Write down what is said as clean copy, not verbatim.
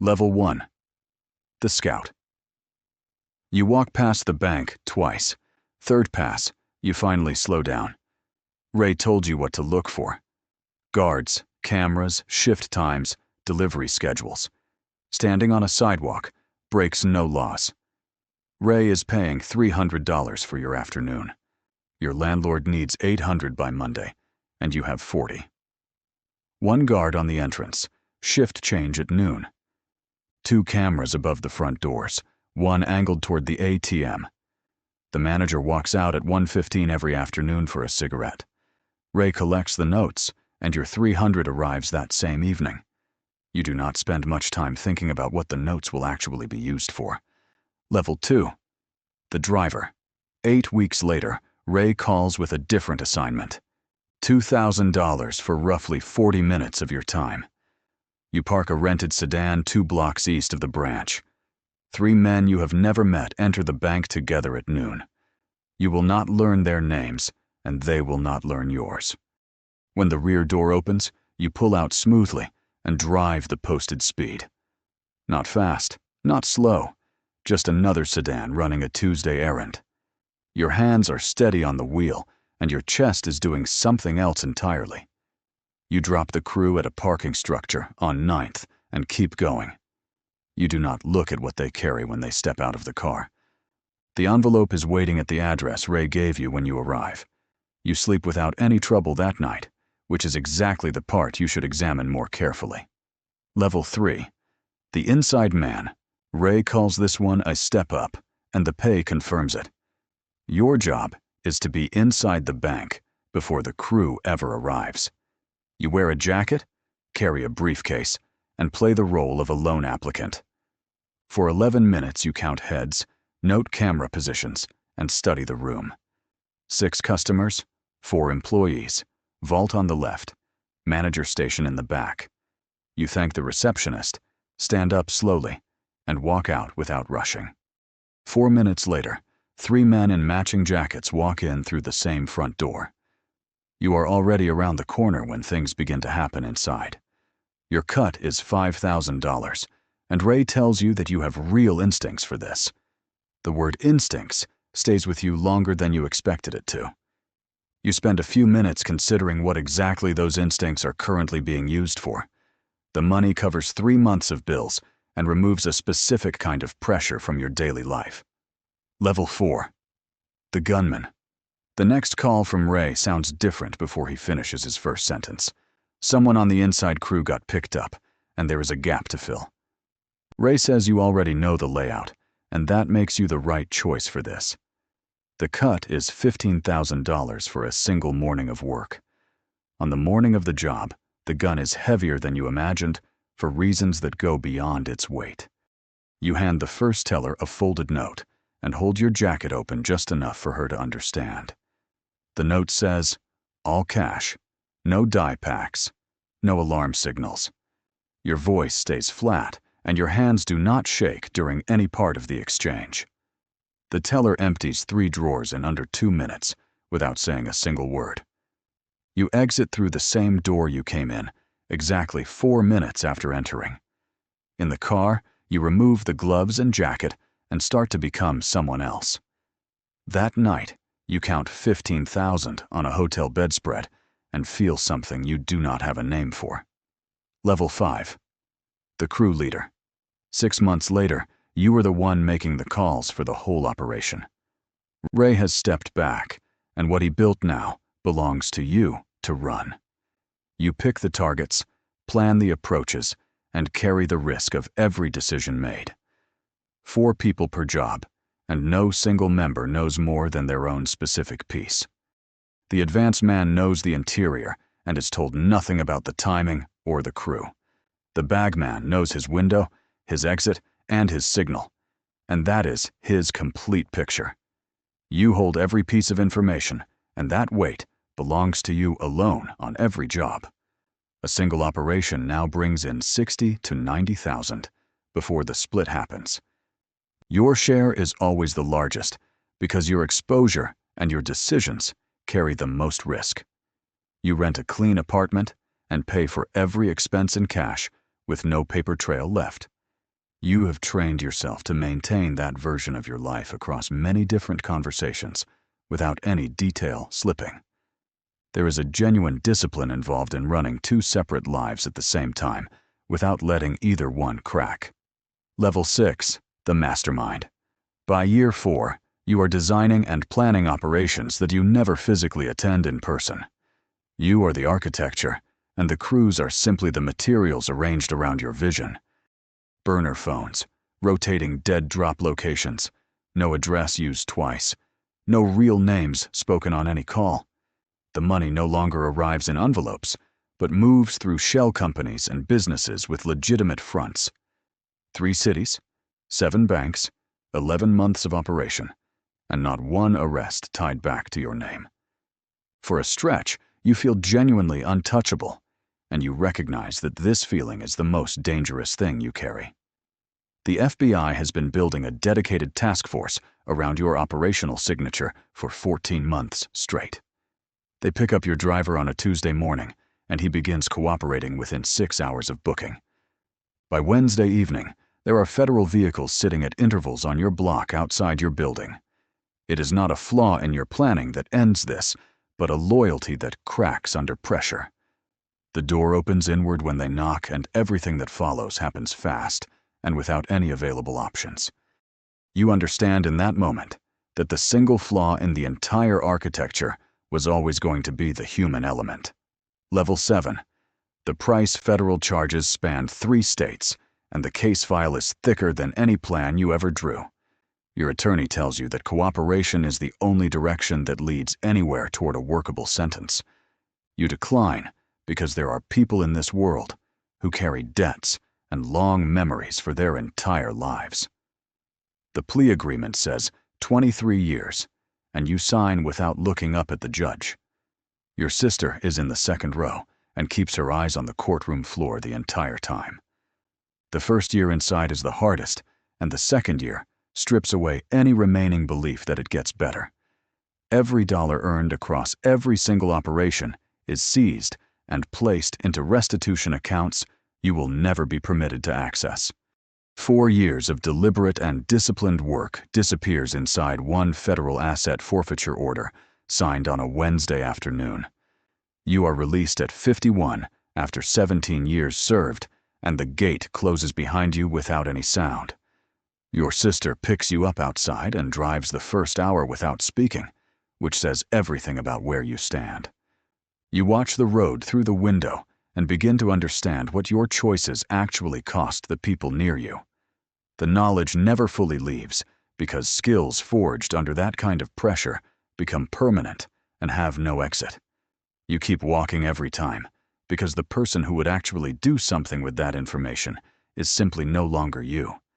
Level 1. The Scout. You walk past the bank twice. Third pass, you finally slow down. Ray told you what to look for. Guards, cameras, shift times, delivery schedules. Standing on a sidewalk, breaks no laws. Ray is paying $300 for your afternoon. Your landlord needs $800 by Monday, and you have $40. One guard on the entrance, shift change at noon. 2 cameras above the front doors, one angled toward the ATM. The manager walks out at 1:15 every afternoon for a cigarette. Ray collects the notes, and your $300 arrives that same evening. You do not spend much time thinking about what the notes will actually be used for. Level 2. The Driver. 8 weeks later, Ray calls with a different assignment. $2,000 for roughly 40 minutes of your time. You park a rented sedan 2 blocks east of the branch. 3 men you have never met enter the bank together at noon. You will not learn their names, and they will not learn yours. When the rear door opens, you pull out smoothly and drive the posted speed. Not fast, not slow, just another sedan running a Tuesday errand. Your hands are steady on the wheel, and your chest is doing something else entirely. You drop the crew at a parking structure on 9th and keep going. You do not look at what they carry when they step out of the car. The envelope is waiting at the address Ray gave you when you arrive. You sleep without any trouble that night, which is exactly the part you should examine more carefully. Level 3. The Inside Man. Ray calls this one a step up, and the pay confirms it. Your job is to be inside the bank before the crew ever arrives. You wear a jacket, carry a briefcase, and play the role of a loan applicant. For 11 minutes you count heads, note camera positions, and study the room. 6 customers, 4 employees, vault on the left, manager station in the back. You thank the receptionist, stand up slowly, and walk out without rushing. 4 minutes later, 3 men in matching jackets walk in through the same front door. You are already around the corner when things begin to happen inside. Your cut is $5,000, and Ray tells you that you have real instincts for this. The word instincts stays with you longer than you expected it to. You spend a few minutes considering what exactly those instincts are currently being used for. The money covers 3 months of bills and removes a specific kind of pressure from your daily life. Level 4. The Gunman. The next call from Ray sounds different before he finishes his first sentence. Someone on the inside crew got picked up, and there is a gap to fill. Ray says you already know the layout, and that makes you the right choice for this. The cut is $15,000 for a single morning of work. On the morning of the job, the gun is heavier than you imagined for reasons that go beyond its weight. You hand the first teller a folded note and hold your jacket open just enough for her to understand. The note says, all cash, no die packs, no alarm signals. Your voice stays flat, and your hands do not shake during any part of the exchange. The teller empties 3 drawers in under 2 minutes without saying a single word. You exit through the same door you came in, exactly 4 minutes after entering. In the car, you remove the gloves and jacket and start to become someone else. That night, you count 15,000 on a hotel bedspread and feel something you do not have a name for. Level 5. The Crew Leader. 6 months later, you are the one making the calls for the whole operation. Ray has stepped back, and what he built now belongs to you to run. You pick the targets, plan the approaches, and carry the risk of every decision made. 4 people per job, and no single member knows more than their own specific piece. The advance man knows the interior and is told nothing about the timing or the crew. The bag man knows his window, his exit, and his signal, and that is his complete picture. You hold every piece of information, and that weight belongs to you alone on every job. A single operation now brings in 60 to 90,000 before the split happens. Your share is always the largest because your exposure and your decisions carry the most risk. You rent a clean apartment and pay for every expense in cash with no paper trail left. You have trained yourself to maintain that version of your life across many different conversations without any detail slipping. There is a genuine discipline involved in running two separate lives at the same time without letting either one crack. Level 6, the Mastermind. By year 4, you are designing and planning operations that you never physically attend in person. You are the architecture, and the crews are simply the materials arranged around your vision. Burner phones, rotating dead drop locations, no address used twice, no real names spoken on any call. The money no longer arrives in envelopes, but moves through shell companies and businesses with legitimate fronts. 3 cities, 7 banks, 11 months of operation, and not one arrest tied back to your name. For a stretch, you feel genuinely untouchable, and you recognize that this feeling is the most dangerous thing you carry. The FBI has been building a dedicated task force around your operational signature for 14 months straight. They pick up your driver on a Tuesday morning, and he begins cooperating within 6 hours of booking. By Wednesday evening, there are federal vehicles sitting at intervals on your block outside your building. It is not a flaw in your planning that ends this, but a loyalty that cracks under pressure. The door opens inward when they knock, and everything that follows happens fast and without any available options. You understand in that moment that the single flaw in the entire architecture was always going to be the human element. Level 7. The Price federal charges span 3 states, and the case file is thicker than any plan you ever drew. Your attorney tells you that cooperation is the only direction that leads anywhere toward a workable sentence. You decline because there are people in this world who carry debts and long memories for their entire lives. The plea agreement says 23 years, and you sign without looking up at the judge. Your sister is in the second row and keeps her eyes on the courtroom floor the entire time. The first year inside is the hardest, and the second year strips away any remaining belief that it gets better. Every dollar earned across every single operation is seized and placed into restitution accounts you will never be permitted to access. 4 years of deliberate and disciplined work disappears inside one federal asset forfeiture order signed on a Wednesday afternoon. You are released at 51 after 17 years served, and the gate closes behind you without any sound. Your sister picks you up outside and drives the first hour without speaking, which says everything about where you stand. You watch the road through the window and begin to understand what your choices actually cost the people near you. The knowledge never fully leaves because skills forged under that kind of pressure become permanent and have no exit. You keep walking every time because the person who would actually do something with that information is simply no longer you.